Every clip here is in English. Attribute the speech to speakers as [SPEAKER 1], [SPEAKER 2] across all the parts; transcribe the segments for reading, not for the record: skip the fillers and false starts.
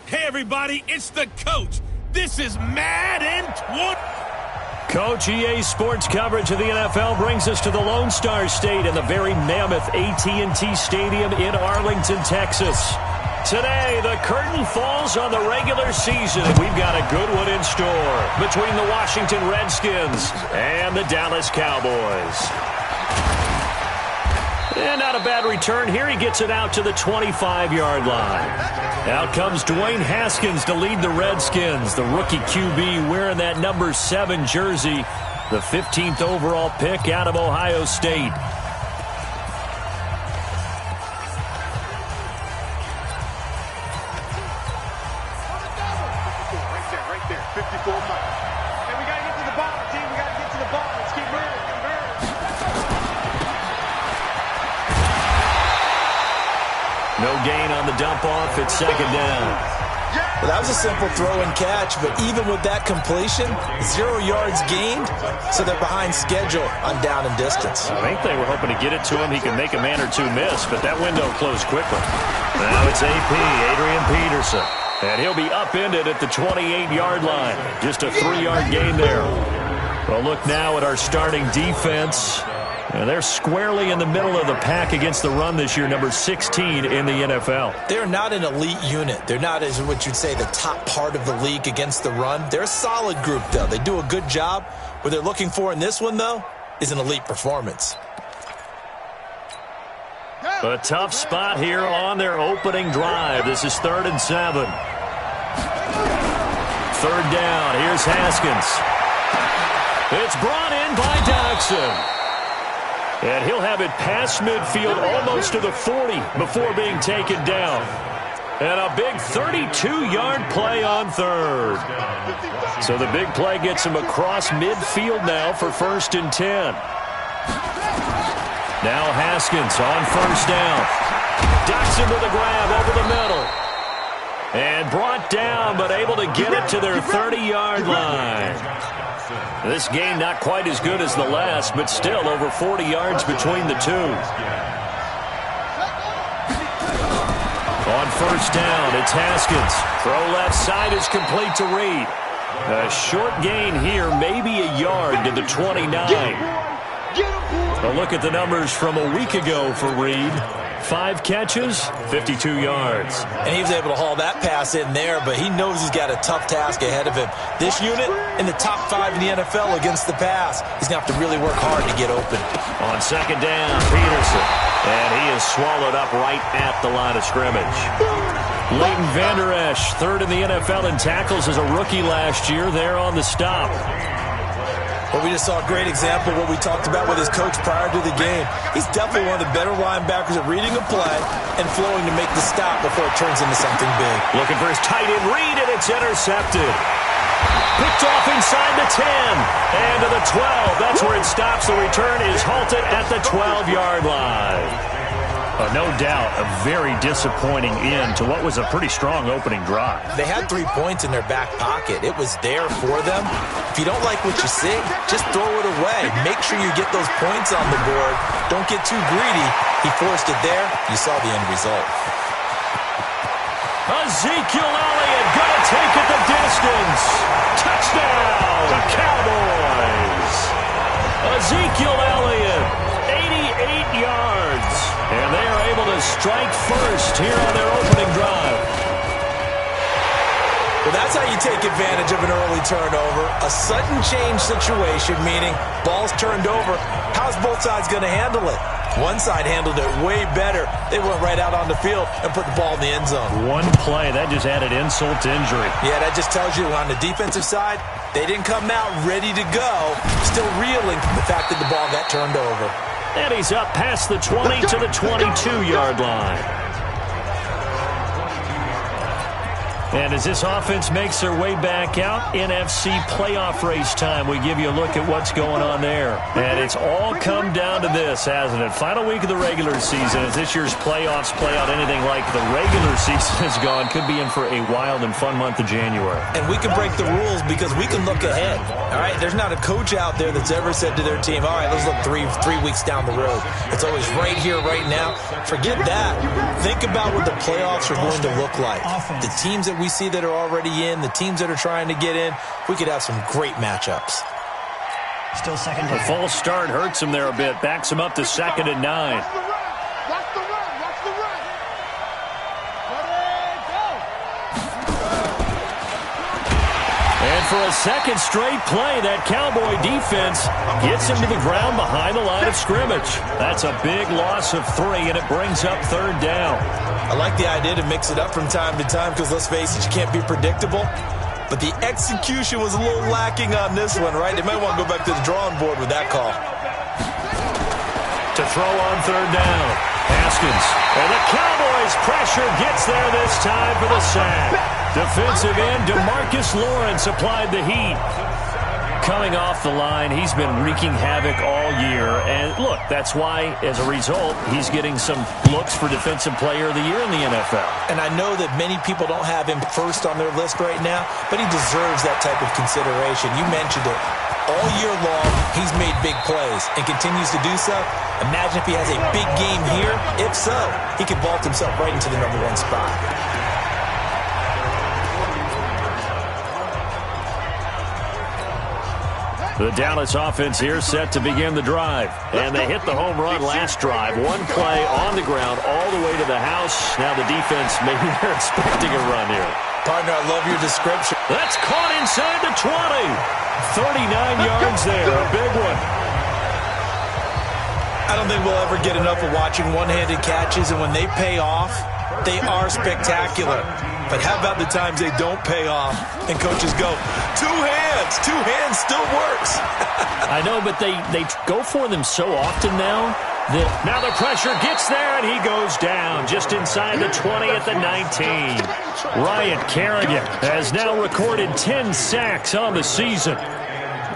[SPEAKER 1] Hey everybody, it's the coach. This is Madden 20.
[SPEAKER 2] Coach, EA Sports coverage of the NFL brings us to the Lone Star State in the very mammoth AT&T Stadium in Arlington, Texas. Today, the curtain falls on the regular season, and we've got a good one in store between the Washington Redskins and the Dallas Cowboys. And not a bad return here. He gets it out to the 25-yard line. Out comes Dwayne Haskins to lead the Redskins. The rookie QB wearing that number 7 jersey. The 15th overall pick out of Ohio State.
[SPEAKER 3] Right there. 54 miles. And we got to get to the ball, team. We got to get to the ball. Let's keep moving.
[SPEAKER 2] No gain on the dump off. It's second down.
[SPEAKER 4] Well, that was a simple throw and catch, but even with that completion, 0 yards gained, so they're behind schedule on down and distance.
[SPEAKER 2] I think they were hoping to get it to him. He can make a man or two miss, but that window closed quickly. Now it's AP, Adrian Peterson. And he'll be upended at the 28-yard line. Just a 3-yard gain there. Well, look now at our starting defense. And they're squarely in the middle of the pack against the run this year, number 16 in the NFL.
[SPEAKER 4] They're not an elite unit. They're not, as what you'd say, the top part of the league against the run. They're a solid group, though. They do a good job. What they're looking for in this one, though, is an elite performance.
[SPEAKER 2] A tough spot here on their opening drive. This is 3rd and 7. 3rd down. Here's Haskins. It's brought in by Doxson. And he'll have it past midfield almost to the 40 before being taken down. And a big 32-yard play on 3rd. So the big play gets him across midfield now for 1st and 10. Now Haskins on 1st down. Doxson with a grab over the middle. And brought down, but able to get it to their 30-yard line. This game not quite as good as the last, but still over 40 yards between the two. On 1st down, it's Haskins. Throw left side is complete to Reed. A short gain here, maybe a yard to the 29. A look at the numbers from a week ago for Reed. 5 catches, 52 yards.
[SPEAKER 4] And he was able to haul that pass in there, but he knows he's got a tough task ahead of him. This unit in the top 5 in the NFL against the pass. He's going to have to really work hard to get open.
[SPEAKER 2] On 2nd down, Peterson. And he is swallowed up right at the line of scrimmage. Leighton Vander Esch, 3rd in the NFL in tackles as a rookie last year, there on the stop.
[SPEAKER 4] Well, we just saw a great example of what we talked about with his coach prior to the game. He's definitely one of the better linebackers at reading a play and flowing to make the stop before it turns into something big.
[SPEAKER 2] Looking for his tight end Reed, and it's intercepted. Picked off inside the 10 and to the 12. That's where it stops. The return is halted at the 12-yard line. No doubt a very disappointing end to what was a pretty strong opening drive.
[SPEAKER 4] They had 3 points in their back pocket. It was there for them. If you don't like what you see, just throw it away. Make sure you get those points on the board. Don't get too greedy. He forced it there. You saw the end result.
[SPEAKER 2] Ezekiel Elliott going to take it the distance. Touchdown, Cowboys. Ezekiel Elliott, 88 yards. And they are able to strike first here on their opening drive.
[SPEAKER 4] Well, that's how you take advantage of an early turnover. A sudden change situation, meaning ball's turned over. How's both sides going to handle it? One side handled it way better. They went right out on the field and put the ball in the end zone.
[SPEAKER 2] One play, that just added insult to injury.
[SPEAKER 4] Yeah, that just tells you on the defensive side, they didn't come out ready to go, still reeling from the fact that the ball got turned over.
[SPEAKER 2] And he's up past the 20 to the 22-yard line. And as this offense makes their way back out, NFC playoff race time, we give you a look at what's going on there. And it's all come down to this, hasn't it? Final week of the regular season. As this year's playoffs play out anything like the regular season has gone, could be in for a wild and fun month of January.
[SPEAKER 4] And we can break the rules because we can look ahead. All right, there's not a coach out there that's ever said to their team, all right, let's look three weeks down the road. It's always right here, right now. Forget that. Think about what the playoffs are going to look like. The teams that we see that are already in, the teams that are trying to get in, we could have some great matchups.
[SPEAKER 5] Still second down.
[SPEAKER 2] The false start hurts him there a bit. Backs him up to 2nd and 9.
[SPEAKER 3] Watch the run. Watch the run. Watch the run.
[SPEAKER 2] And for a second straight play, that Cowboy defense gets him to the ground behind the line of scrimmage. That's a big loss of 3, and it brings up 3rd down.
[SPEAKER 4] I like the idea to mix it up from time to time because, let's face it, you can't be predictable. But the execution was a little lacking on this one, right? They might want to go back to the drawing board with that call.
[SPEAKER 2] To throw on 3rd down, Haskins. And the Cowboys' pressure gets there this time for the sack. Defensive end DeMarcus Lawrence applied the heat. Coming off the line, he's been wreaking havoc all year. And look, that's why, as a result, he's getting some looks for Defensive Player of the Year in the NFL.
[SPEAKER 4] And I know that many people don't have him first on their list right now, but he deserves that type of consideration. You mentioned it. All year long, he's made big plays and continues to do so. Imagine if he has a big game here. If so, he could vault himself right into the #1 spot.
[SPEAKER 2] The Dallas offense here set to begin the drive. And they hit the home run last drive. One play on the ground all the way to the house. Now the defense, maybe they're expecting a run here.
[SPEAKER 4] Partner, I love your description.
[SPEAKER 2] That's caught inside the 20. 39 yards there, a big one.
[SPEAKER 4] I don't think we'll ever get enough of watching one-handed catches, and when they pay off, they are spectacular. But how about the times they don't pay off and coaches go, two hands still works.
[SPEAKER 2] I know, but they go for them so often now that now the pressure gets there and he goes down just inside the 20 at the 19. Ryan Kerrigan has now recorded 10 sacks on the season.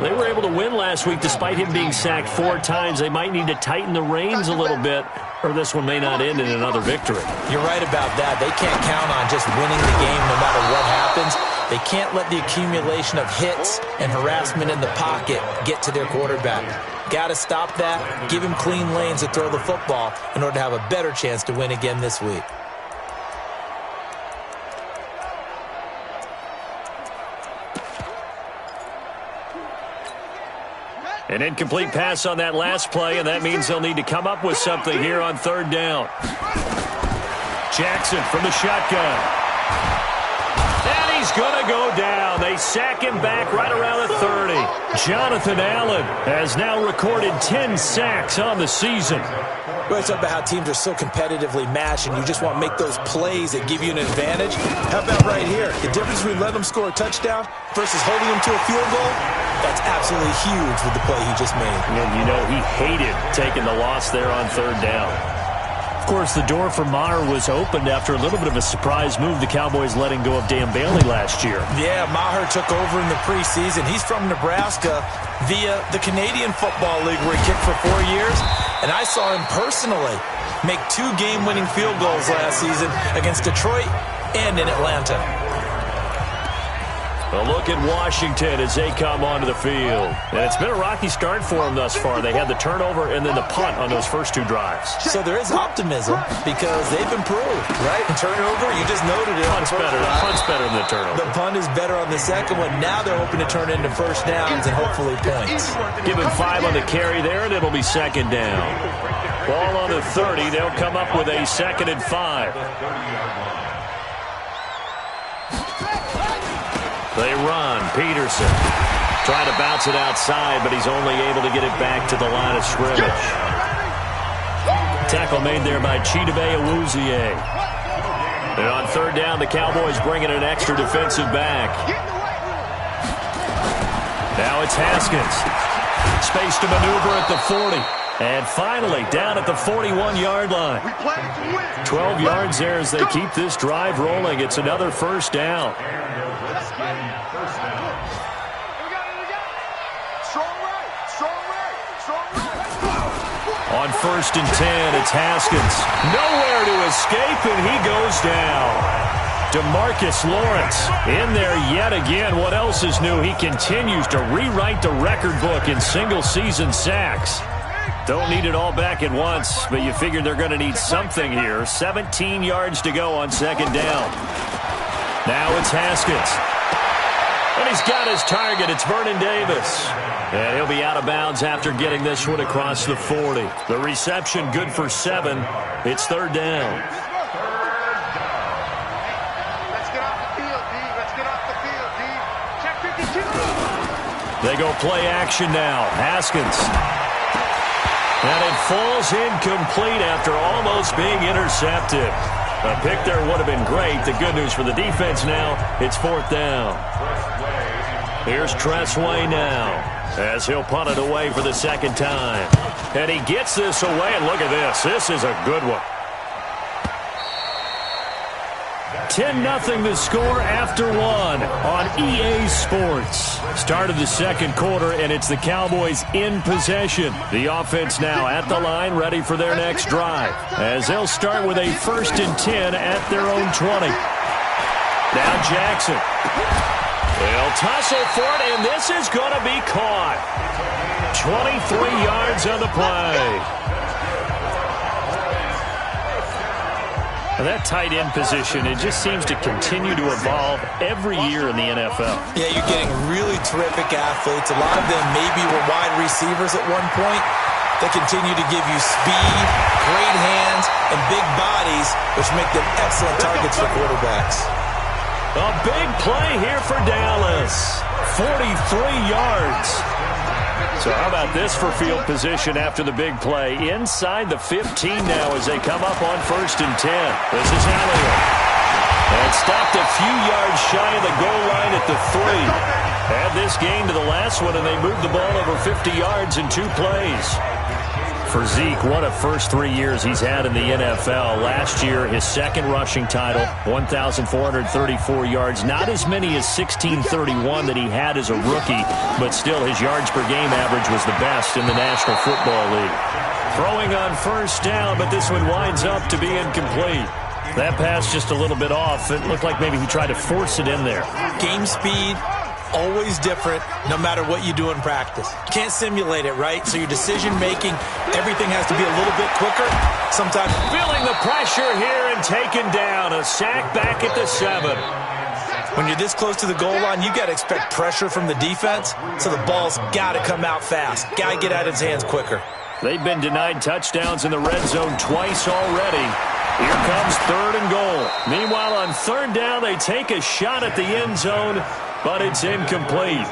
[SPEAKER 2] They were able to win last week despite him being sacked 4 times. They might need to tighten the reins a little bit, or this one may not end in another victory.
[SPEAKER 4] You're right about that. They can't count on just winning the game no matter what happens. They can't let the accumulation of hits and harassment in the pocket get to their quarterback. Got to stop that, give him clean lanes to throw the football in order to have a better chance to win again this week.
[SPEAKER 2] An incomplete pass on that last play, and that means they'll need to come up with something here on 3rd down. Jackson from the shotgun. And he's going to go down. They sack him back right around the 30. Jonathan Allen has now recorded 10 sacks on the season.
[SPEAKER 4] We always talk about how teams are so competitively matched and you just want to make those plays that give you an advantage. How about right here? The difference between letting them score a touchdown versus holding them to a field goal, that's absolutely huge with the play he just made.
[SPEAKER 2] And you know he hated taking the loss there on 3rd down. Of course, the door for Maher was opened after a little bit of a surprise move. The Cowboys letting go of Dan Bailey last year.
[SPEAKER 4] Yeah, Maher took over in the preseason. He's from Nebraska via the Canadian Football League where he kicked for 4 years. And I saw him personally make 2 game-winning field goals last season against Detroit and in Atlanta.
[SPEAKER 2] A look at Washington as they come onto the field. And it's been a rocky start for them thus far. They had the turnover and then the punt on those first 2 drives.
[SPEAKER 4] So there is optimism because they've improved, right? Turnover, you just noted it.
[SPEAKER 2] Punt's better than the turnover.
[SPEAKER 4] The punt is better on the second one. Now they're hoping to turn into first downs and hopefully points.
[SPEAKER 2] Give him 5 on the carry there, and it'll be 2nd down. Ball on the 30. They'll come up with a 2nd and 5. They run. Peterson trying to bounce it outside, but he's only able to get it back to the line of scrimmage. Tackle made there by Chidobe Awuzie. And on 3rd down, the Cowboys bringing an extra defensive back. Now it's Haskins. Space to maneuver at the 40. And finally, down at the 41-yard line. 12 yards there as they keep this drive rolling. It's another first down. On 1st and 10, it's Haskins. Nowhere to escape, and he goes down. DeMarcus Lawrence in there yet again. What else is new? He continues to rewrite the record book in single-season sacks. Don't need it all back at once, but you figure they're going to need something here. 17 yards to go on 2nd down. Now it's Haskins. And he's got his target. It's Vernon Davis. And he'll be out of bounds after getting this one across the 40. The reception good for 7. It's 3rd down.
[SPEAKER 3] Let's get off the field, D. Let's get off the field, D. Check 52.
[SPEAKER 2] They go play action now. Haskins. And it falls incomplete after almost being intercepted. A pick there would have been great. The good news for the defense now, it's 4th down. Here's Tressway now as he'll punt it away for the 2nd time. And he gets this away, and look at this. This is a good one. 10-0 the score after 1 on EA Sports. Start of the 2nd quarter, and it's the Cowboys in possession. The offense now at the line, ready for their next drive, as they'll start with a 1st and 10 at their own 20. Now Jackson. They'll tussle for it, and this is going to be caught. 23 yards on the play. And that tight end position, it just seems to continue to evolve every year in the NFL.
[SPEAKER 4] Yeah, you're getting really terrific athletes. A lot of them maybe were wide receivers at one point. They continue to give you speed, great hands, and big bodies, which make them excellent targets for quarterbacks.
[SPEAKER 2] A big play here for Dallas. 43 yards. So how about this for field position after the big play? Inside the 15 now as they come up on 1st and 10. This is Elliott. And stopped a few yards shy of the goal line at the 3. Add this game to the last one, and they moved the ball over 50 yards in 2 plays. For Zeke, what a first 3 years he's had in the NFL. Last year, his 2nd rushing title, 1,434 yards. Not as many as 1,631 that he had as a rookie, but still his yards per game average was the best in the National Football League. Throwing on 1st down, but this one winds up to be incomplete. That pass just a little bit off. It looked like maybe he tried to force it in there.
[SPEAKER 4] Game speed. Always different, no matter what you do in practice. You can't simulate it, right? So your decision-making, everything has to be a little bit quicker. Sometimes
[SPEAKER 2] feeling the pressure here and taken down. A sack back at the 7.
[SPEAKER 4] When you're this close to the goal line, you got to expect pressure from the defense, so the ball's got to come out fast. Got to get out of his hands quicker.
[SPEAKER 2] They've been denied touchdowns in the red zone twice already. Here comes 3rd and goal. Meanwhile, on 3rd down, they take a shot at the end zone, but it's incomplete.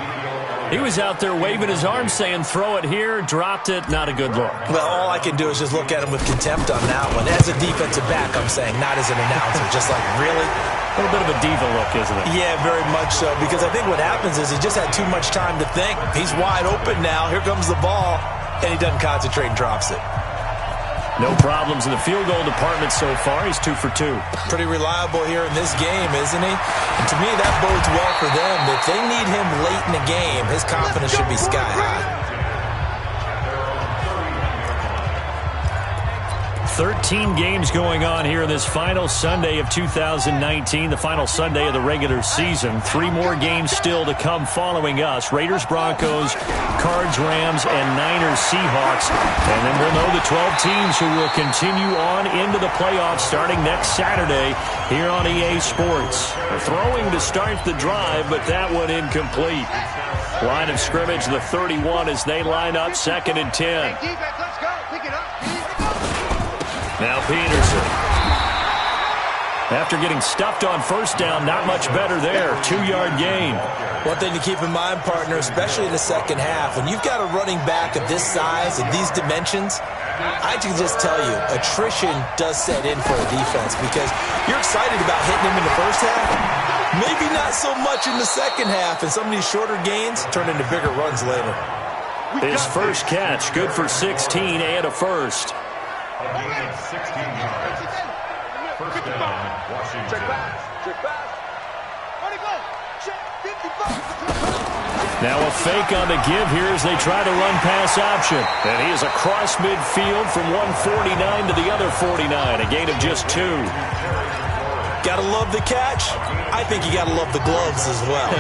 [SPEAKER 2] He was out there waving his arms saying, throw it here, dropped it, not a good look.
[SPEAKER 4] Well, all I can do is just look at him with contempt on that one. As a defensive back, I'm saying, not as an announcer. Just like, really?
[SPEAKER 2] A little bit of a diva look, isn't it?
[SPEAKER 4] Yeah, very much so, because I think what happens is he just had too much time to think. He's wide open now. Here comes the ball, and he doesn't concentrate and drops it.
[SPEAKER 2] No problems in the field goal department so far. He's 2 for 2.
[SPEAKER 4] Pretty reliable here in this game, isn't he? And to me, that bodes well for them. If they need him late in the game, his confidence should be sky high.
[SPEAKER 2] 13 games going on here in this final Sunday of 2019, the final Sunday of the regular season. 3 more games still to come following us. Raiders, Broncos, Cards, Rams, and Niners, Seahawks. And then we'll know the 12 teams who will continue on into the playoffs starting next Saturday here on EA Sports. A throwing to start the drive, but that one incomplete. Line of scrimmage, the 31 as they line up 2nd and 10.
[SPEAKER 3] Let's go. Pick it up.
[SPEAKER 2] Now Peterson. After getting stuffed on 1st down, not much better there. 2-yard gain.
[SPEAKER 4] One thing to keep in mind, partner, especially in the second half, when you've got a running back of this size and these dimensions, I can just tell you, attrition does set in for a defense because you're excited about hitting him in the first half. Maybe not so much in the second half, and some of these shorter gains turn into bigger runs later.
[SPEAKER 2] His first catch, good for 16 and a first.
[SPEAKER 3] First down, Washington. Check back. Check back. Where'd he go? Check 55.
[SPEAKER 2] Now a fake on the give here as they try the run-pass option. And he is across midfield from 149 to the other 49, a gain of just 2.
[SPEAKER 4] Gotta love the catch. I think you gotta love the gloves as well.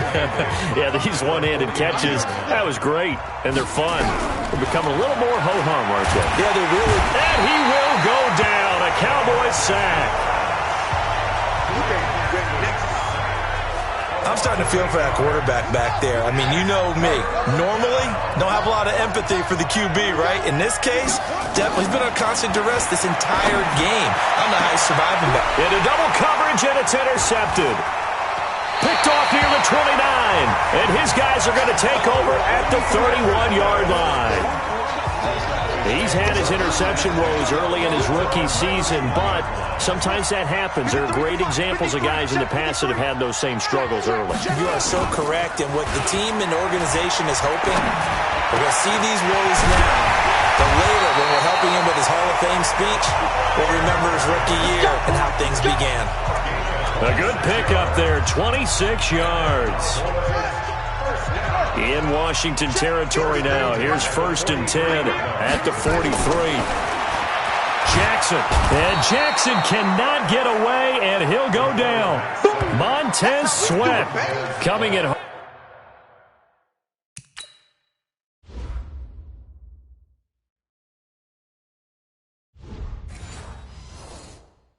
[SPEAKER 2] Yeah, these one-handed catches, that was great, and they're fun. They're becoming a little more ho-hum, aren't they?
[SPEAKER 4] Yeah, they really.
[SPEAKER 2] And he will go down, a Cowboys sack.
[SPEAKER 4] I'm starting to feel for that quarterback back there. I mean, you know me. Normally, don't have a lot of empathy for the QB, right? In this case, definitely, he's been on constant duress this entire game. I don't know how he's surviving that.
[SPEAKER 2] Into double coverage, and it's intercepted. Picked off near the 29, and his guys are going to take over at the 31-yard line. He's had his interception woes early in his rookie season, but sometimes that happens. There are great examples of guys in the past that have had those same struggles early.
[SPEAKER 4] You are so correct, and what the team and organization is hoping, we're going to see these woes now. But later, when we're helping him with his Hall of Fame speech, we'll remember his rookie year and how things began.
[SPEAKER 2] A good pickup there, 26 yards. In Washington territory now. Here's 1st and 10 at the 43. Jackson. And Jackson cannot get away, and he'll go down. Montez Sweat coming in.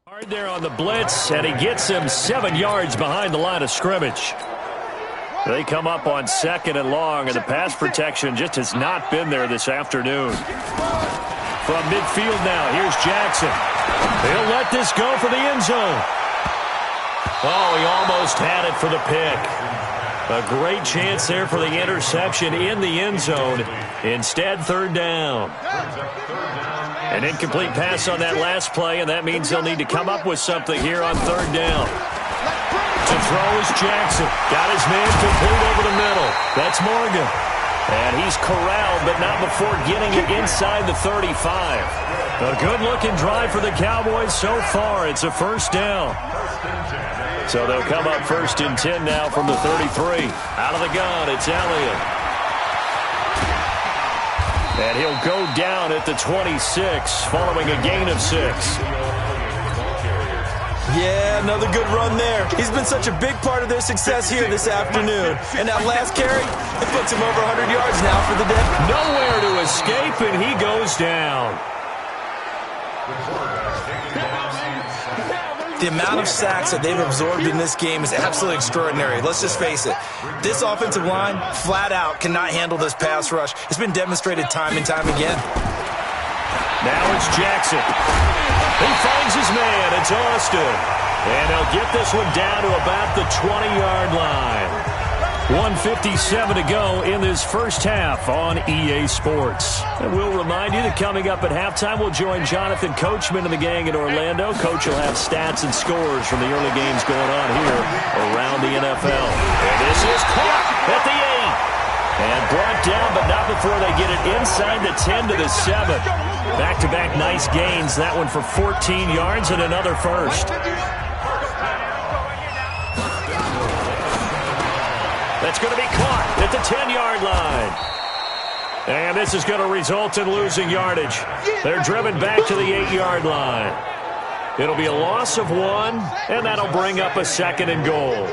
[SPEAKER 2] Hard there on the blitz, and he gets him 7 yards behind the line of scrimmage. They come up on 2nd and long, and the pass protection just has not been there this afternoon. From midfield now, here's Jackson. He'll let this go for the end zone. Oh, he almost had it for the pick. A great chance there for the interception in the end zone. Instead, 3rd down. An incomplete pass on that last play, and that means they'll need to come up with something here on 3rd down. To throw is Jackson. Got his man complete over the middle. That's Morgan. And he's corralled, but not before getting it inside the 35. A good-looking drive for the Cowboys so far. It's a 1st down. So they'll come up 1st and 10 now from the 33. Out of the gun, it's Elliott. And he'll go down at the 26 following a gain of 6.
[SPEAKER 4] Yeah, another good run there. He's been such a big part of their success here this afternoon. And that last carry, it puts him over 100 yards now for the day.
[SPEAKER 2] Nowhere to escape, and he goes down.
[SPEAKER 4] The amount of sacks that they've absorbed in this game is absolutely extraordinary. Let's just face it. This offensive line, flat out, cannot handle this pass rush. It's been demonstrated time and time again.
[SPEAKER 2] Now it's Jackson. He finds his man. It's Austin. And he'll get this one down to about the 20-yard line. 1:57 to go in this first half on EA Sports. And we'll remind you that coming up at halftime, we'll join Jonathan Coachman and the gang in Orlando. Coach will have stats and scores from the early games going on here around the NFL. And this is caught at the 8. And brought down, but not before they get it inside the 10 to the 7. Back-to-back nice gains. That one for 14 yards and another first. That's going to be caught at the 10-yard line. And this is going to result in losing yardage. They're driven back to the 8-yard line. It'll be a loss of 1, and that'll bring up a 2nd and goal.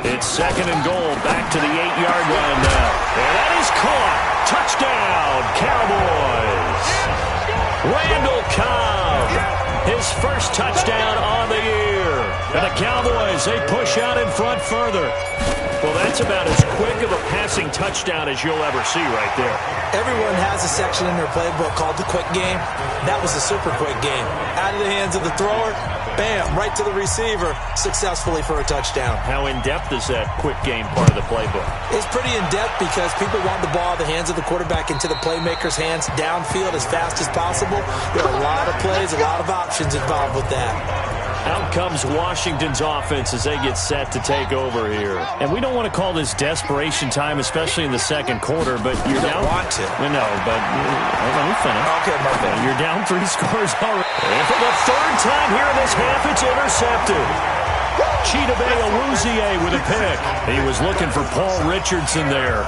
[SPEAKER 2] It's 2nd and goal, back to the 8-yard line now. And that is caught. Touchdown, Cowboys. Randall Cobb, his first touchdown on the year. And the Cowboys, they push out in front further. Well, that's about as quick of a passing touchdown as you'll ever see right there.
[SPEAKER 4] Everyone has a section in their playbook called the quick game. That was a super quick game. Out of the hands of the thrower, bam, right to the receiver, successfully for a touchdown.
[SPEAKER 2] How in-depth is that quick game part of the playbook?
[SPEAKER 4] It's pretty in-depth because people want the ball in the hands of the quarterback into the playmaker's hands downfield as fast as possible. There are a lot of plays, a lot of options involved with that.
[SPEAKER 2] How comes Washington's offense as they get set to take over here. And we don't want to call this desperation time, especially in the second quarter, but you're down.
[SPEAKER 4] Want to.
[SPEAKER 2] No, but let me finish.
[SPEAKER 4] Okay, my bad.
[SPEAKER 2] You're down 3 scores already. And for the third time here in this half, it's intercepted. Chidobe Awuzie with a pick. He was looking for Paul Richardson there.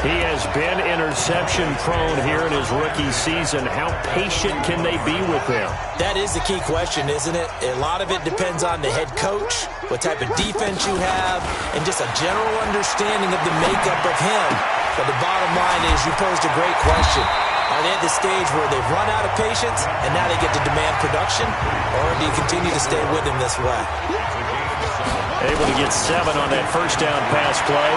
[SPEAKER 2] He has been interception-prone here in his rookie season. How patient can they be with him?
[SPEAKER 4] That is the key question, isn't it? A lot of it depends on the head coach, what type of defense you have, and just a general understanding of the makeup of him. But the bottom line is you posed a great question. Are they at the stage where they've run out of patience and now they get to demand production? Or do you continue to stay with him this way?
[SPEAKER 2] Able to get 7 on that first down pass play.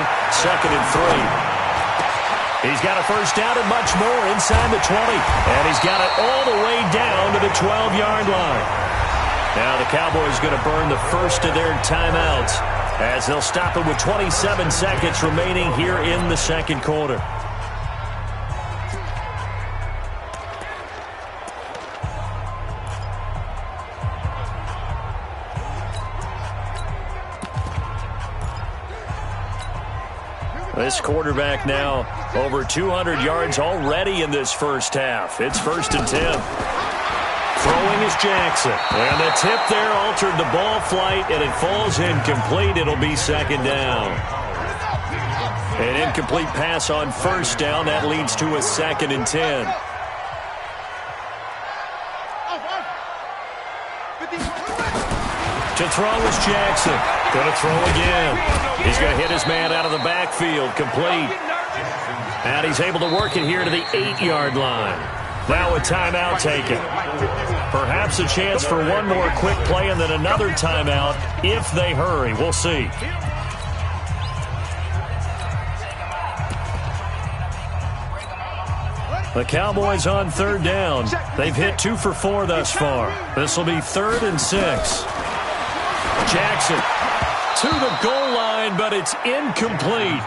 [SPEAKER 2] 2nd and 3. He's got a first down and much more inside the 20. And he's got it all the way down to the 12-yard line. Now the Cowboys going to burn the first of their timeouts as they'll stop it with 27 seconds remaining here in the second quarter. This quarterback now over 200 yards already in this first half. It's 1st and 10. Throwing is Jackson. And the tip there altered the ball flight, and it falls incomplete. It'll be 2nd down. An incomplete pass on 1st down. That leads to a 2nd and 10. To throw is Jackson. Going to throw again. He's going to hit his man out of the backfield. Complete. And he's able to work it here to the 8-yard line. Now a timeout taken. Perhaps a chance for one more quick play and then another timeout if they hurry. We'll see. The Cowboys on 3rd down. They've hit 2 for 4 thus far. This will be 3rd and 6. Jackson to the goal line, but it's incomplete.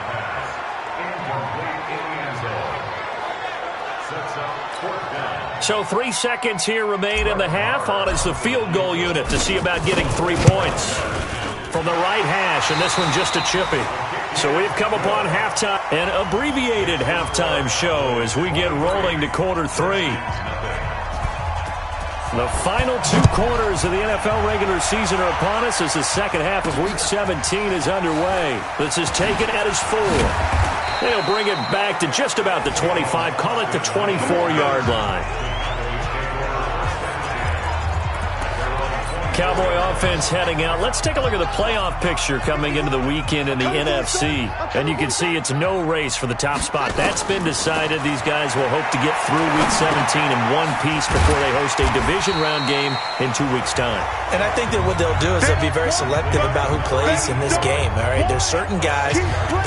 [SPEAKER 2] So 3 seconds here remain in the half. On is the field goal unit to see about getting 3 points from the right hash, and this one just a chippy. So we've come upon halftime, an abbreviated halftime show as we get rolling to quarter 3. The final 2 quarters of the NFL regular season are upon us as the second half of Week 17 is underway. This is taken at his 4. They'll bring it back to just about the 25, call it the 24-yard line. Cowboy offense heading out. Let's take a look at the playoff picture coming into the weekend in the NFC. And you can see it's no race for the top spot. That's been decided. These guys will hope to get through Week 17 in one piece before they host a division round game in 2 weeks' time.
[SPEAKER 4] And I think that what they'll do is they'll be very selective about who plays in this game. All right, there's certain guys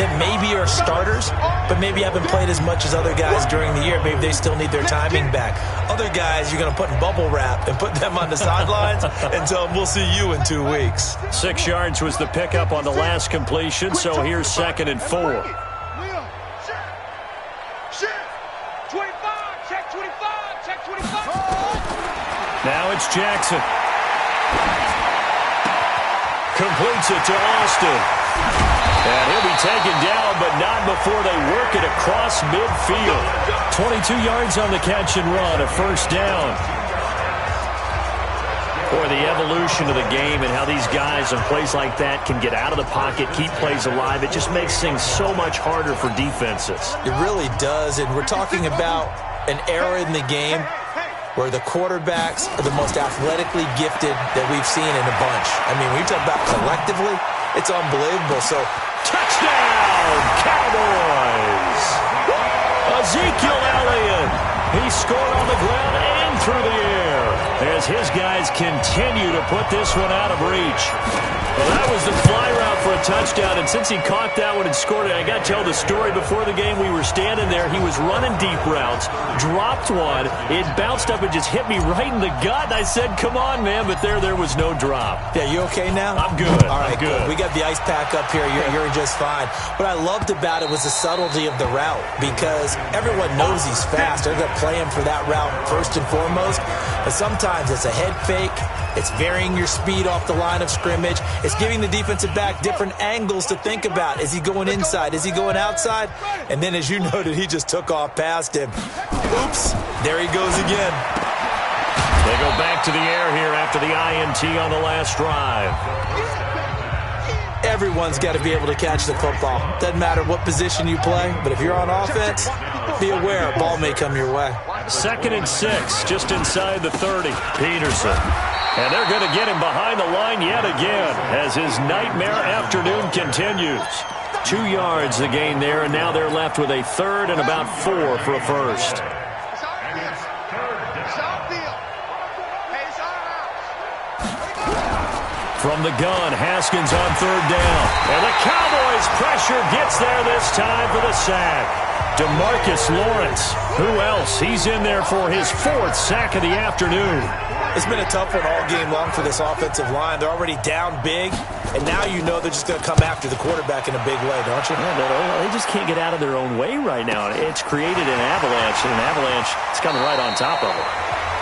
[SPEAKER 4] that maybe are starters, but maybe haven't played as much as other guys during the year. Maybe they still need their timing back. Other guys you're going to put in bubble wrap and put them on the sidelines and tell them we'll see you in 2 weeks.
[SPEAKER 2] 6 yards was the pickup on the last completion, so here's 2nd and 4.
[SPEAKER 3] 25, check 25, check 25.
[SPEAKER 2] Now it's Jackson. Completes it to Austin. And he'll be taken down, but not before they work it across midfield. 22 yards on the catch and run, a first down. Boy, the evolution of the game and how these guys in plays like that can get out of the pocket, keep plays alive, it just makes things so much harder for defenses.
[SPEAKER 4] It really does, and we're talking about an era in the game where the quarterbacks are the most athletically gifted that we've seen in a bunch. I mean, when you talk about collectively, it's unbelievable. So,
[SPEAKER 2] touchdown, Cowboys! Ezekiel Elliott, he scored on the ground and through the air as his guys continue to put this one out of reach. Well, that was the fly route for a touchdown, and since he caught that one and scored it, I got to tell the story. Before the game, we were standing there. He was running deep routes, dropped one. It bounced up and just hit me right in the gut, and I said, come on, man, but there was no drop.
[SPEAKER 4] Yeah, you okay now?
[SPEAKER 2] I'm good.
[SPEAKER 4] All right,
[SPEAKER 2] I'm good.
[SPEAKER 4] We got the ice pack up here. You're just fine. What I loved about it was the subtlety of the route because everyone knows he's fast. They're going to play him for that route first and foremost. But sometimes it's a head fake. It's varying your speed off the line of scrimmage. It's giving the defensive back different angles to think about. Is he going inside? Is he going outside? And then, as you noted, he just took off past him. Oops, there he goes again.
[SPEAKER 2] They go back to the air here after the INT on the last drive.
[SPEAKER 4] Everyone's got to be able to catch the football. Doesn't matter what position you play, but if you're on offense, be aware a ball may come your way.
[SPEAKER 2] 2nd and 6, just inside the 30. Peterson. And they're going to get him behind the line yet again as his nightmare afternoon continues. 2 yards the gain there, and now they're left with a 3rd and about 4 for a first. From the gun, Haskins on 3rd down. And the Cowboys pressure gets there this time for the sack. DeMarcus Lawrence. Who else? He's in there for his 4th sack of the afternoon.
[SPEAKER 4] It's been a tough one all game long for this offensive line. They're already down big, and now you know they're just going to come after the quarterback in a big way, don't you?
[SPEAKER 2] Yeah, they just can't get out of their own way right now. It's created an avalanche, and an avalanche is coming right on top of it.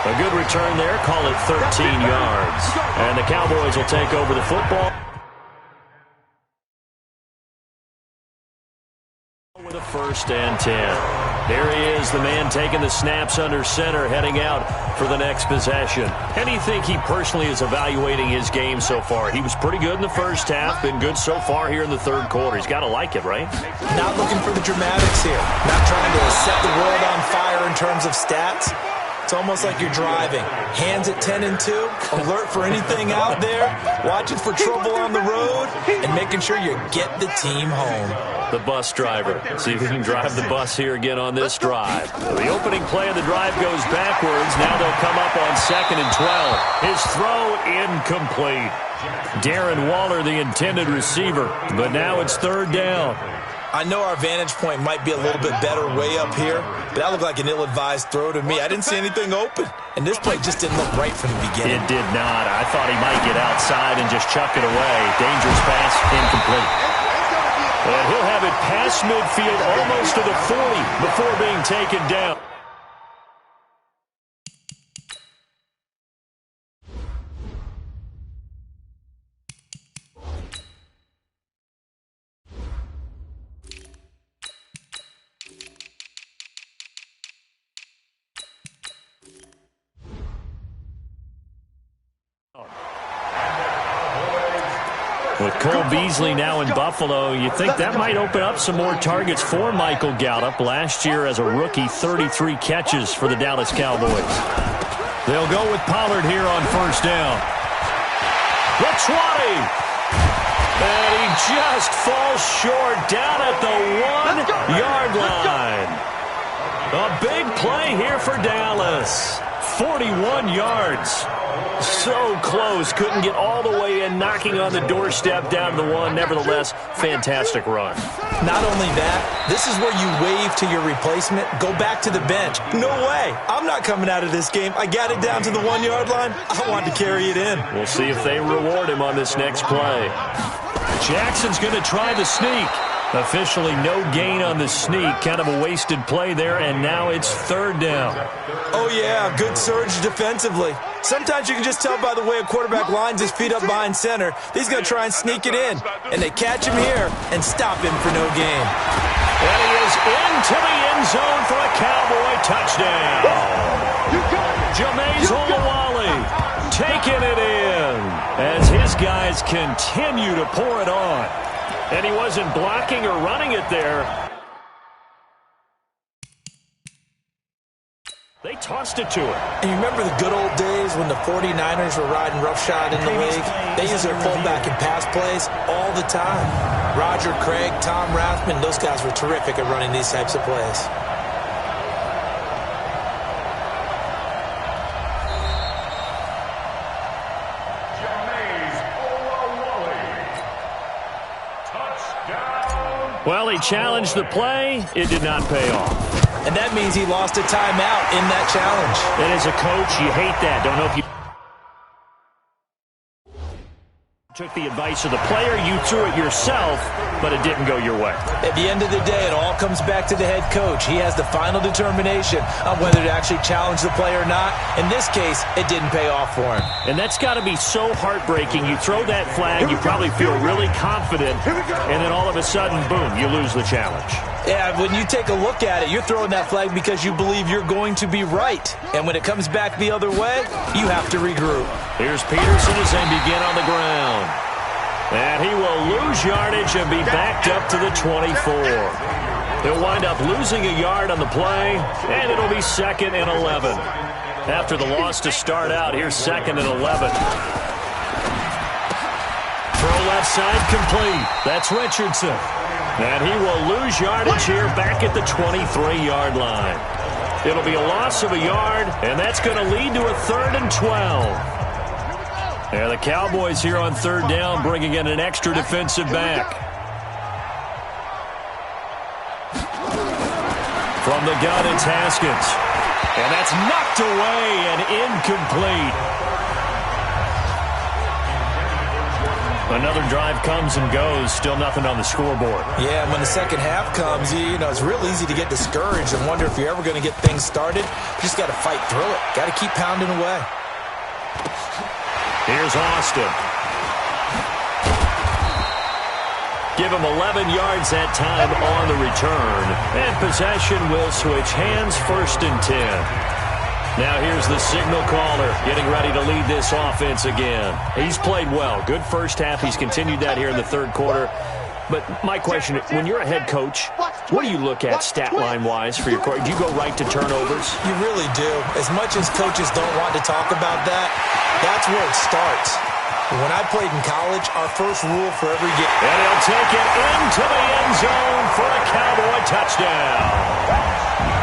[SPEAKER 2] A good return there, call it 13 yards. And the Cowboys will take over the football with a 1st and 10. There he is, the man taking the snaps under center, heading out for the next possession. How do you think he personally is evaluating his game so far? He was pretty good in the first half, been good so far here in the 3rd quarter. He's got to like it, right?
[SPEAKER 4] Not looking for the dramatics here. Not trying to set the world on fire in terms of stats. It's almost like you're driving. Hands at 10 and 2, alert for anything out there, watching for trouble on the road, and making sure you get the team home.
[SPEAKER 2] The bus driver. See if he can drive the bus here again on this drive. The opening play of the drive goes backwards. Now they'll come up on 2nd and 12. His throw incomplete. Darren Waller, the intended receiver, but now it's 3rd down.
[SPEAKER 4] I know our vantage point might be a little bit better way up here, but that looked like an ill-advised throw to me. I didn't see anything open, and this play just didn't look right from the beginning.
[SPEAKER 2] It did not. I thought he might get outside and just chuck it away. Dangerous pass, incomplete. And he'll have it past midfield almost to the 40 before being taken down. With Cole Beasley now in Buffalo, you think that might open up some more targets for Michael Gallup. Last year as a rookie, 33 catches for the Dallas Cowboys. They'll go with Pollard here on 1st down. The 20. And he just falls short down at the 1-yard line. A big play here for Dallas. 41 yards. So close. Couldn't get all the way in, knocking on the doorstep down to the 1. Nevertheless, fantastic run.
[SPEAKER 4] Not only that, this is where you wave to your replacement. Go back to the bench. No way. I'm not coming out of this game. I got it down to the 1-yard line. I wanted to carry it in.
[SPEAKER 2] We'll see if they reward him on this next play. Jackson's going to try the sneak. Officially no gain on the sneak. Kind of a wasted play there, and now it's 3rd down.
[SPEAKER 4] Oh, yeah, good surge defensively. Sometimes you can just tell by the way a quarterback lines his feet up behind center. He's going to try and sneak it in, and they catch him here and stop him for no gain.
[SPEAKER 2] And he is into the end zone for a Cowboy touchdown. Jameis Olawale taking it in as his guys continue to pour it on. And he wasn't blocking or running it there. They tossed it to him.
[SPEAKER 4] And you remember the good old days when the 49ers were riding roughshod in the league? They used their fullback in pass plays all the time. Roger Craig, Tom Rathman, those guys were terrific at running these types of plays.
[SPEAKER 2] Well, he challenged the play. It did not pay off.
[SPEAKER 4] And that means he lost a timeout in that challenge.
[SPEAKER 2] And as a coach, you hate that. Don't know if you Took the advice of the player, you threw it yourself, but it didn't go your way.
[SPEAKER 4] At the end of the day, it all comes back to the head coach. He has the final determination on whether to actually challenge the play or not. In this case, it didn't pay off for him.
[SPEAKER 2] And that's got to be so heartbreaking. You throw that flag, you probably feel really confident, and then all of a sudden, boom, you lose the challenge.
[SPEAKER 4] Yeah, when you take a look at it, you're throwing that flag because you believe you're going to be right. And when it comes back the other way, you have to regroup.
[SPEAKER 2] Here's Peterson as they begin on the ground. And he will lose yardage and be backed up to the 24. He'll wind up losing a yard on the play, and it'll be 2nd and 11. After the loss to start out, here's 2nd and 11. Throw left side complete. That's Richardson. And he will lose yardage here back at the 23-yard line. It'll be a loss of a yard, and that's going to lead to a 3rd and 12. And the Cowboys here on 3rd down, bringing in an extra defensive back. From the gun, it's Haskins. And that's knocked away and incomplete. Another drive comes and goes. Still nothing on the scoreboard.
[SPEAKER 4] Yeah, and when the second half comes, you know, it's real easy to get discouraged and wonder if you're ever going to get things started. You just got to fight through it. Got to keep pounding away.
[SPEAKER 2] Here's Austin. Give him 11 yards that time on the return. And possession will switch hands, 1st and 10. Now here's the signal caller getting ready to lead this offense again. He's played well. Good first half. He's continued that here in the 3rd quarter. But my question, when you're a head coach, what do you look at stat line-wise for your court? Do you go right to turnovers?
[SPEAKER 4] You really do. As much as coaches don't want to talk about that, that's where it starts. When I played in college, our first rule for every game.
[SPEAKER 2] And he'll take it into the end zone for a Cowboy touchdown.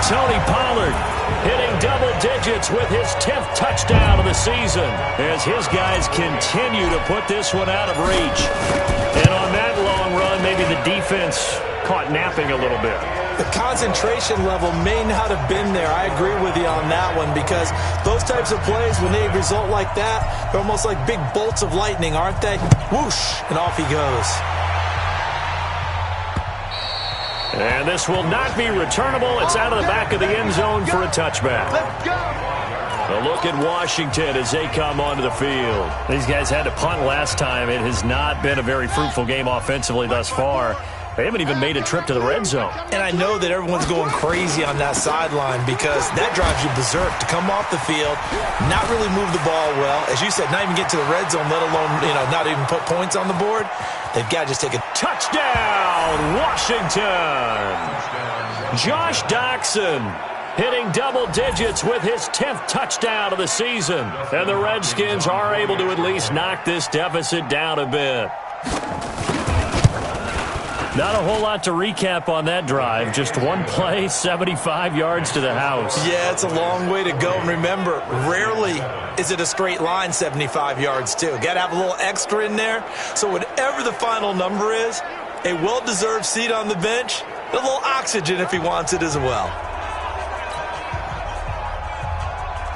[SPEAKER 2] Tony Pollard hitting double digits with his 10th touchdown of the season as his guys continue to put this one out of reach. And on that long run, maybe the defense caught napping a little bit.
[SPEAKER 4] The concentration level may not have been there. I agree with you on that one because those types of plays, when they result like that, they're almost like big bolts of lightning, aren't they? Whoosh, and off he goes.
[SPEAKER 2] And this will not be returnable. It's out of the back of the end zone for a touchback.
[SPEAKER 3] Let's go.
[SPEAKER 2] A look at Washington as they come onto the field. These guys had to punt last time. It has not been a very fruitful game offensively thus far. They haven't even made a trip to the red zone.
[SPEAKER 4] And I know that everyone's going crazy on that sideline because that drives you berserk to come off the field, not really move the ball well. As you said, not even get to the red zone, let alone, not even put points on the board. They've got to just take a
[SPEAKER 2] touchdown, Washington. Josh Doxson hitting double digits with his 10th touchdown of the season. And the Redskins are able to at least knock this deficit down a bit. Not a whole lot to recap on that drive. Just one play, 75 yards to the house.
[SPEAKER 4] Yeah, it's a long way to go. And remember, rarely is it a straight line 75 yards, too. Got to have a little extra in there. So whatever the final number is, a well-deserved seat on the bench, a little oxygen if he wants it as well.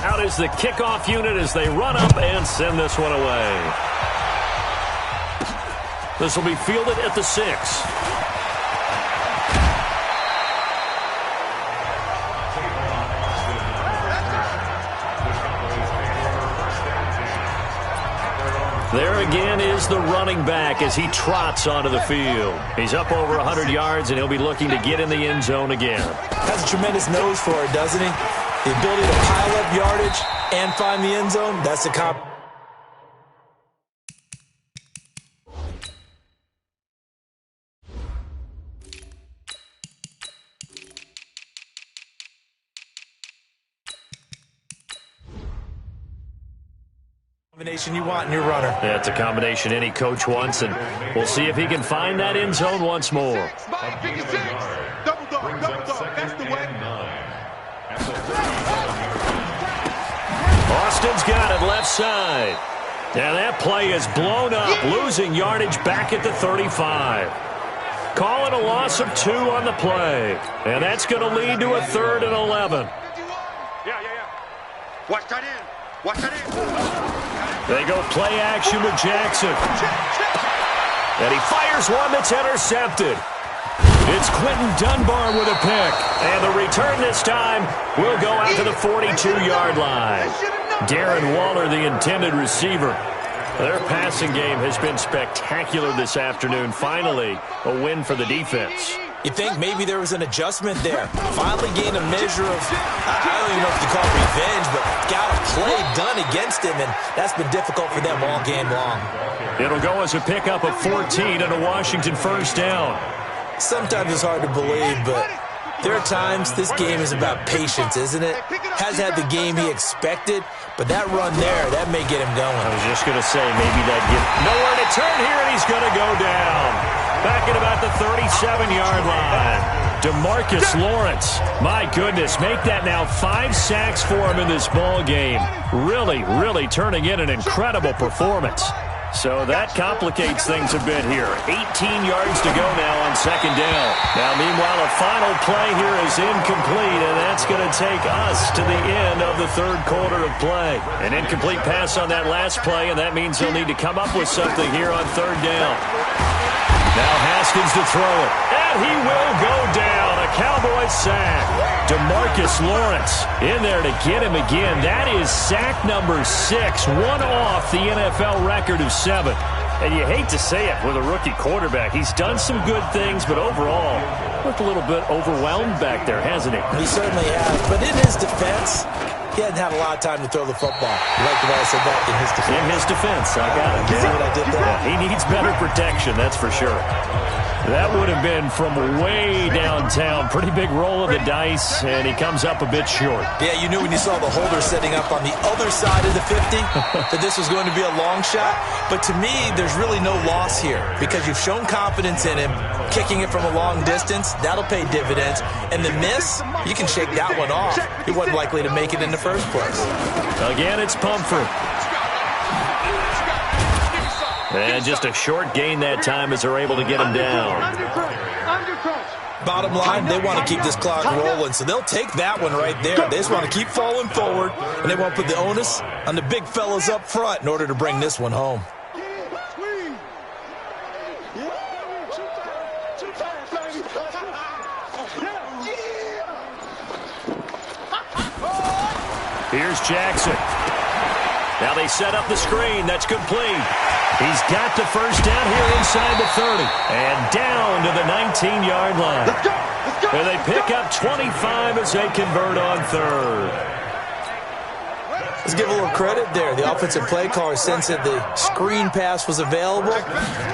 [SPEAKER 2] Out is the kickoff unit as they run up and send this one away. This will be fielded at the 6. There again is the running back as he trots onto the field. He's up over 100 yards, and he'll be looking to get in the end zone again.
[SPEAKER 4] Has a tremendous nose for it, doesn't he? The ability to pile up yardage and find the end zone, that's the combination you want in your runner.
[SPEAKER 2] Yeah, it's a combination any coach wants, and we'll see if he can find that end zone once more.
[SPEAKER 3] Double dog, that's the way.
[SPEAKER 2] Austin's got it left side. And that play is blown up, losing yardage back at the 35. Calling a loss of 2 on the play. And that's going to lead to a 3rd and 11.
[SPEAKER 3] Yeah. Watch that in.
[SPEAKER 2] They go play action with Jackson. And he fires one that's intercepted. It's Quentin Dunbar with a pick. And the return this time will go out to the 42-yard line. Darren Waller, the intended receiver. Their passing game has been spectacular this afternoon. Finally, a win for the defense.
[SPEAKER 4] You think maybe there was an adjustment there. Finally gained a measure of, I don't even know if you call it revenge, but got a play done against him, and that's been difficult for them all game long.
[SPEAKER 2] It'll go as a pickup of 14 and a Washington first down.
[SPEAKER 4] Sometimes it's hard to believe, but there are times this game is about patience, isn't it? Hasn't had the game he expected, but that run there, that may get him going.
[SPEAKER 2] I was just going to say, maybe that get nowhere to turn here, and he's going to go down. Back at about the 37-yard line. DeMarcus Lawrence. My goodness, make that now 5 sacks for him in this ball game. Really, really turning in an incredible performance. So that complicates things a bit here. 18 yards to go now on second down. Now, meanwhile, a final play here is incomplete, and that's going to take us to the end of the third quarter of play. An incomplete pass on that last play, and that means they'll need to come up with something here on third down. Now Haskins to throw it, and he will go down. A Cowboys sack. DeMarcus Lawrence in there to get him again. That is sack number 6, one off the NFL record of 7. And you hate to say it with a rookie quarterback. He's done some good things, but overall, looked a little bit overwhelmed back there, hasn't he?
[SPEAKER 4] He certainly has, but in his defense, he hasn't had a lot of time to throw the football. You like the way I said that? In his defense.
[SPEAKER 2] In his defense, I got it.
[SPEAKER 4] See what I did there?
[SPEAKER 2] Yeah, he needs better protection, that's for sure. That would have been from way downtown. Pretty big roll of the dice, and he comes up a bit short.
[SPEAKER 4] Yeah, you knew when you saw the holder setting up on the other side of the 50 that this was going to be a long shot. But to me, there's really no loss here because you've shown confidence in him. Kicking it from a long distance, that'll pay dividends. And the miss, you can shake that one off. He wasn't likely to make it in the first place.
[SPEAKER 2] Again, it's Pumphrey. And just a short gain that time as they're able to get him down.
[SPEAKER 4] Bottom line, they want to keep this clock rolling, so they'll take that one right there. They just want to keep falling forward, and they want to put the onus on the big fellas up front in order to bring this one home.
[SPEAKER 2] Here's Jackson. Now they set up the screen. That's complete. He's got the first down here inside the 30. And down to the 19-yard line. And they pick up 25 as they convert on third.
[SPEAKER 4] Let's give a little credit there. The offensive play caller sensed that the screen pass was available.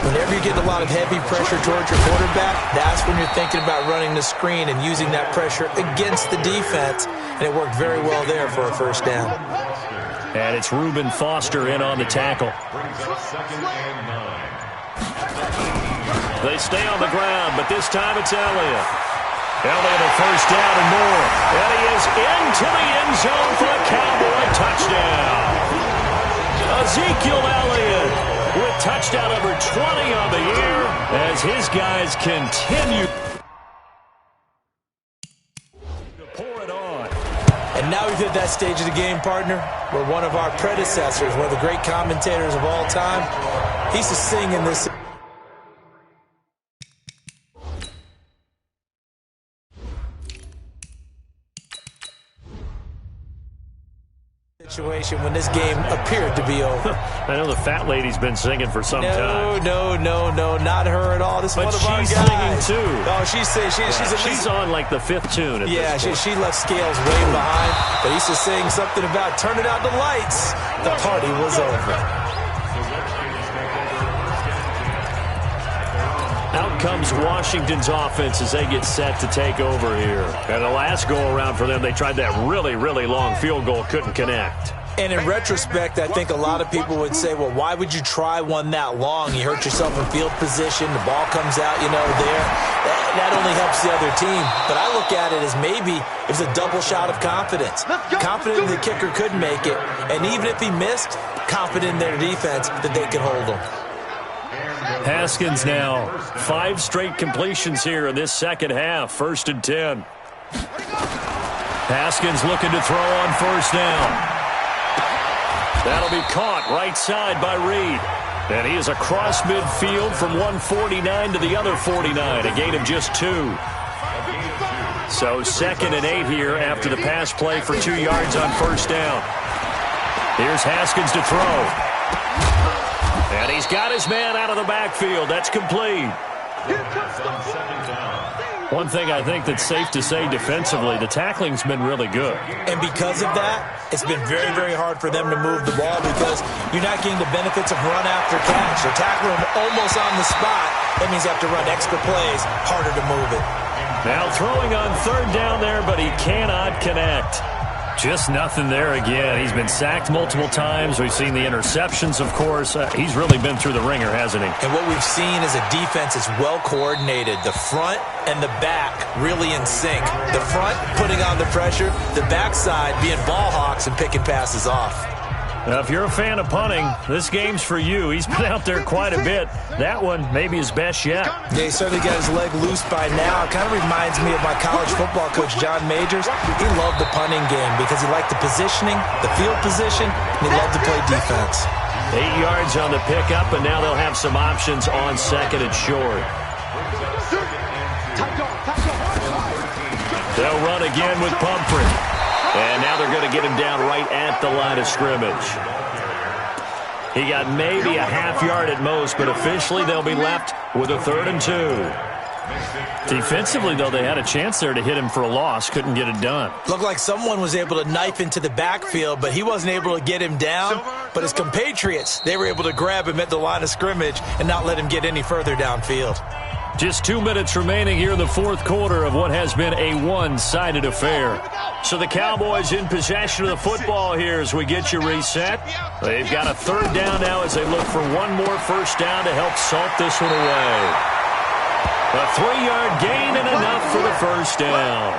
[SPEAKER 4] Whenever you get a lot of heavy pressure towards your quarterback, that's when you're thinking about running the screen and using that pressure against the defense. And it worked very well there for a first down.
[SPEAKER 2] And it's Reuben Foster in on the tackle. They stay on the ground, but this time it's Elliott. Elliott a first down and more. And he is into the end zone for a Cowboy touchdown. Ezekiel Elliott with touchdown number 20 on the year as his guys continue to pour it on.
[SPEAKER 4] And now we've hit that stage of the game, partner, where one of our predecessors, one of the great commentators of all time, he used to sing in this situation when this game appeared to be over.
[SPEAKER 2] I know the fat lady's been singing for some time.
[SPEAKER 4] No, not her at all. This is one of our guys.
[SPEAKER 2] But she's singing too.
[SPEAKER 4] Oh, she's
[SPEAKER 2] on like the 5th tune.
[SPEAKER 4] Yeah, she left Scales way behind. But he used to sing something about turning out the lights. The party was over.
[SPEAKER 2] Out comes Washington's offense as they get set to take over here. And the last go-around for them, they tried that really, really long field goal, couldn't connect.
[SPEAKER 4] And in retrospect, I think a lot of people would say, well, why would you try one that long? You hurt yourself in field position. The ball comes out, there. That only helps the other team. But I look at it as maybe it was a double shot of confidence. Confident the kicker could make it. And even if he missed, confident in their defense that they could hold him.
[SPEAKER 2] Haskins now, 5 straight completions here in this second half. 1st and 10. Haskins looking to throw on first down. That'll be caught right side by Reed. And he is across midfield from one 49 to the other 49, a gain of just 2. So 2nd and 8 here after the pass play for 2 yards on first down. Here's Haskins to throw. And he's got his man out of the backfield. That's complete. One thing I think that's safe to say defensively, the tackling's been really good.
[SPEAKER 4] And because of that, it's been very, very hard for them to move the ball because you're not getting the benefits of run after catch. They're tackling him almost on the spot. That means you have to run extra plays, harder to move it.
[SPEAKER 2] Now throwing on 3rd down there, but he cannot connect. Just nothing there again. He's been sacked multiple times. We've seen the interceptions, of course. He's really been through the ringer, hasn't he?
[SPEAKER 4] And what we've seen is a defense that's well coordinated. The front and the back really in sync. The front putting on the pressure, the backside being ball hawks and picking passes off.
[SPEAKER 2] Now, if you're a fan of punting, this game's for you. He's been out there quite a bit. That one, maybe his best yet.
[SPEAKER 4] Yeah, he certainly got his leg loose by now. It kind of reminds me of my college football coach, John Majors. He loved the punting game because he liked the positioning, the field position, and he loved to play defense.
[SPEAKER 2] 8 yards on the pickup, and now they'll have some options on 2nd and short. They'll run again with Pumphrey. And now they're going to get him down right at the line of scrimmage. He got maybe a half yard at most, but officially they'll be left with a 3rd and 2. Defensively, though, they had a chance there to hit him for a loss. Couldn't get it done.
[SPEAKER 4] Looked like someone was able to knife into the backfield, but he wasn't able to get him down. But his compatriots, they were able to grab him at the line of scrimmage and not let him get any further downfield.
[SPEAKER 2] Just 2 minutes remaining here in the 4th quarter of what has been a one-sided affair. So the Cowboys in possession of the football here as we get you reset. They've got a 3rd down now as they look for one more first down to help salt this one away. A 3-yard gain and enough for the first down.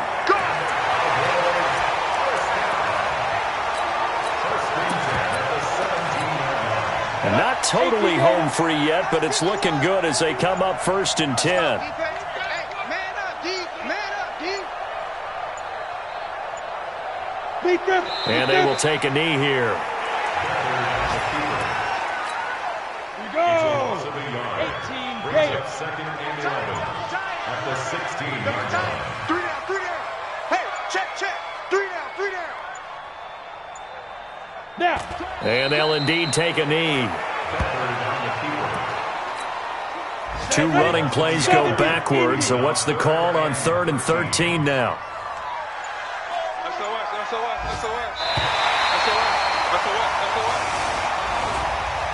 [SPEAKER 2] And not totally home free yet, but it's looking good as they come up 1st and 10. And they will take a knee here.
[SPEAKER 3] We go. 18 games. 2nd and 11 at the 16-yard line. 3 down, 3 down. Hey, check. 3 down, 3 down. Now.
[SPEAKER 2] And they'll indeed take a knee. 2 running plays go backwards. So what's the call on 3rd and 13 now?
[SPEAKER 3] SOS.